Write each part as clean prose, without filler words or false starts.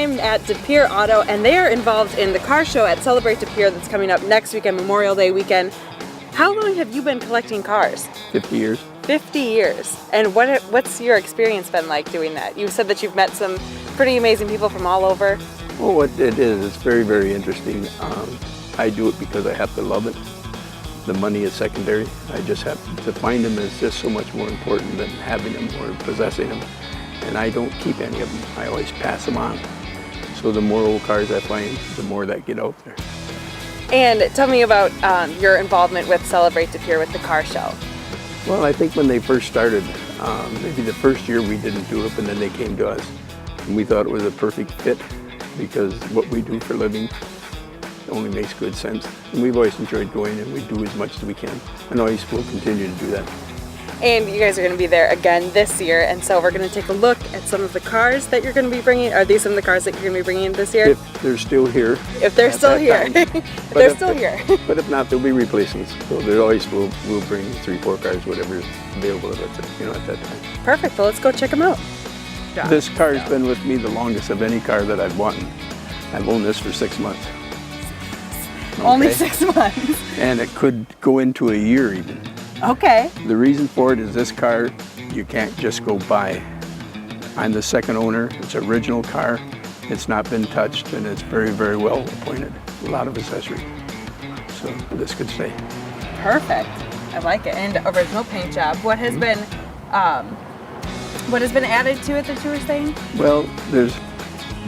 I'm at De Pere Auto, and they are involved in the car show at Celebrate De Pere that's coming up next weekend, Memorial Day weekend. How long have you been collecting cars? 50 years. 50 years. And what's your experience been like doing that? You said that you've met some pretty amazing people from all over. Oh, it is. It's very, very interesting. I do it because I have to love it. The money is secondary. I just have to find them is just so much more important than having them or possessing them. And I don't keep any of them. I always pass them on. So the more old cars I find, the more that get out there. And tell me about your involvement with Celebrate De Pere with the car show. Well, I think when they first started, maybe the first year we didn't do it, and then they came to us. And we thought it was a perfect fit because what we do for a living only makes good sense. And we've always enjoyed going, and we do as much as we can. And always will continue to do that. And you guys are going to be there again this year, and so we're going to take a look at some of the cars that you're going to be bringing. Are these some of the cars that you're going to be bringing this year? If they're still here. If they're still here. If they're still here. But if not, there'll be replacements. So there always we'll bring 3-4 cars, whatever's available at that time. Perfect. Well, let's go check them out. This car's been with me the longest of any car that I've bought. I've owned this for 6 months. Okay. Only 6 months. And it could go into a year even. Okay. The reason for it is this car, you can't just go buy. I'm the second owner. It's an original car. It's not been touched, and it's very, very well appointed. A lot of accessories. So this could stay. Perfect. I like it. And original paint job. What has been added to it that you were saying? Well, there's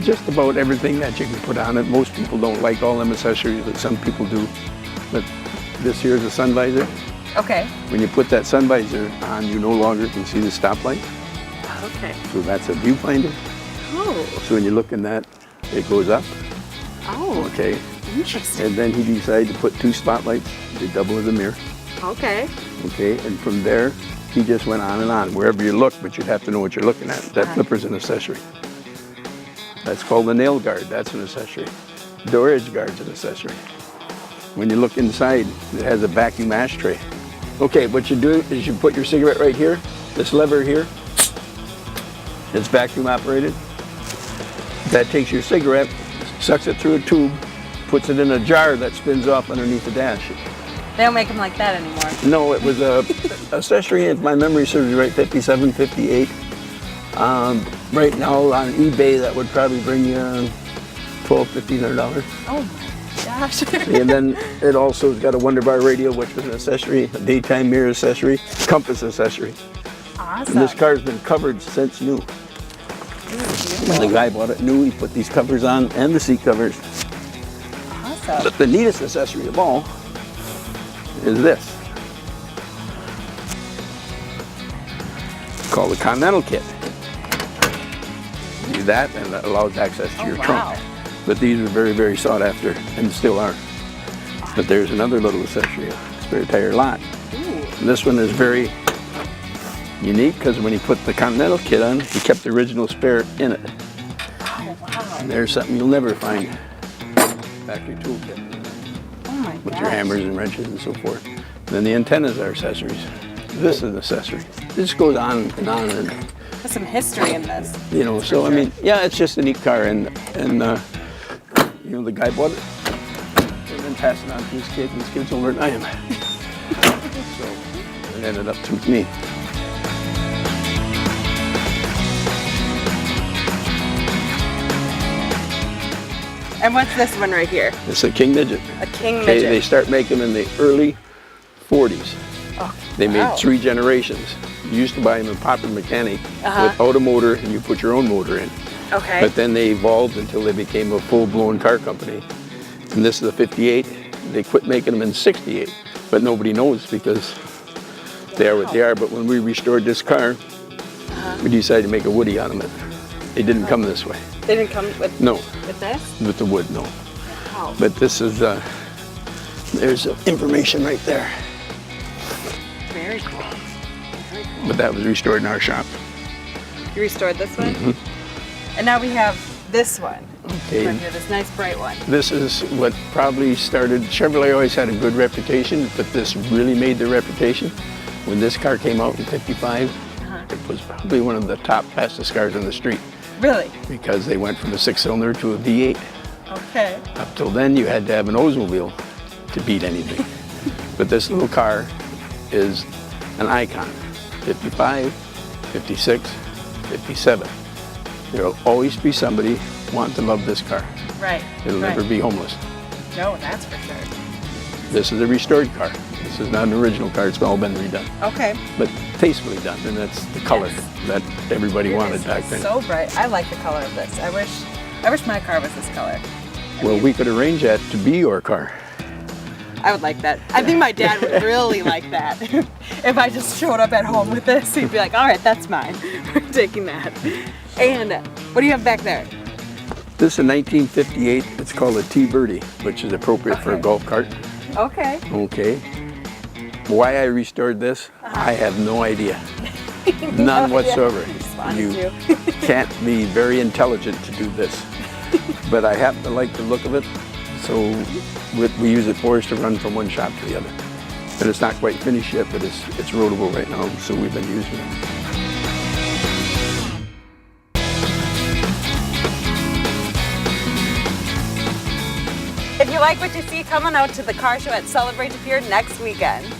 just about everything that you can put on it. Most people don't like all them accessories, but some people do. But this here is a sun visor. Okay. When you put that sun visor on, you no longer can see the stoplight. Okay. So that's a viewfinder. Oh. So when you look in that, it goes up. Oh. Okay. Interesting. And then he decided to put 2 spotlights. They double as a mirror. Okay. Okay. And from there, he just went on and on. Wherever you look, but you'd have to know what you're looking at. That flipper's an accessory. That's called the nail guard. That's an accessory. Door edge guard's an accessory. When you look inside, it has a vacuum ashtray. Okay, what you do is you put your cigarette right here, this lever here. It's vacuum operated. That takes your cigarette, sucks it through a tube, puts it in a jar that spins off underneath the dash. They don't make them like that anymore. No, it was a accessory, if my memory serves me right, 57, 58. Right now on eBay, that would probably bring you $1,200, $1,500. Oh my gosh. And then it also has got a Wonder Bar radio, which was an accessory, a daytime mirror accessory, compass accessory. Awesome. And this car's been covered since new. When the guy bought it new, he put these covers on and the seat covers. Awesome. But the neatest accessory of all is this. It's called the Continental Kit. Do that, and that allows access to your trunk. But these are very, very sought after, and still are. But there's another little accessory, a spare tire lock. And this one is very unique because when he put the Continental Kit on, he kept the original spare in it. Oh, wow. And there's something you'll never find. Factory toolkit. Oh my With gosh. your hammers and wrenches and so forth. And then the antennas are accessories. This is an accessory. This goes on and on and There's some history in this. you know, so I mean, yeah, it's just a neat car, and you know, the guy bought it and then passed it on to his kid, and his kid's older than I am. So it ended up with me. And what's this one right here? It's a King Midget. A King Okay, Midget. they start making them in the early 40s. Oh, They wow. made 3 generations. You used to buy them in Popular Mechanic without a motor, and you put your own motor in. Okay. But then they evolved until they became a full-blown car company. And this is a 58. They quit making them in 68, but nobody knows because they are what they are. But when we restored this car, we decided to make a Woody out of it. It didn't come this way. They didn't come with this? With the wood, no. Wow. But this is, there's information right there. Very cool. Very cool. But that was restored in our shop. You restored this one? And now we have this one. Okay. Right here, this nice bright one. This is what probably started, Chevrolet always had a good reputation, but this really made their reputation. When this car came out in '55, it was probably one of the top fastest cars on the street. Really? because they went from a 6-cylinder to a V8. Okay. Up till then, you had to have an Oldsmobile to beat anything. But this little car is an icon. 55, 56, 57. There'll always be somebody wanting to love this car. Right. It'll right. never be homeless. No, that's for sure. This is a restored car. This is not an original car. It's all been redone. Okay. But tastefully done, and that's the color that everybody wanted back then. So bright. I like the color of this. I wish my car was this color. Well, we could arrange that to be your car. I would like that. I think my dad would really like that. If I just showed up at home with this, he'd be like, all right, that's mine. We're taking that. And what do you have back there? This is a 1958. It's called a T-Birdie, which is appropriate for a golf cart. Okay. Okay. Why I restored this, I have no idea. None whatsoever. You can't be very intelligent to do this. But I happen to like the look of it, so what we use it for is to run from one shop to the other. And it's not quite finished yet, but it's roadable right now, so we've been using it. If you like what you see, come on out to the car show at Celebrate De Pere next weekend.